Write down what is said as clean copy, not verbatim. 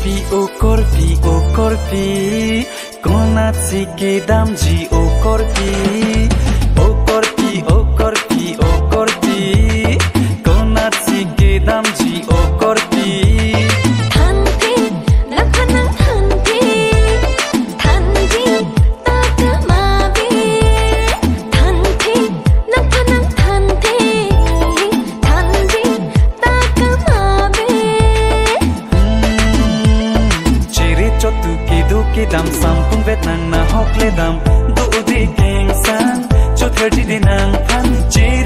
o korpi konachi ke damji o korpi konachi ke damji o korpi dam sampung vet nang na hok le dam do di keng san cho 30 dinang phan chi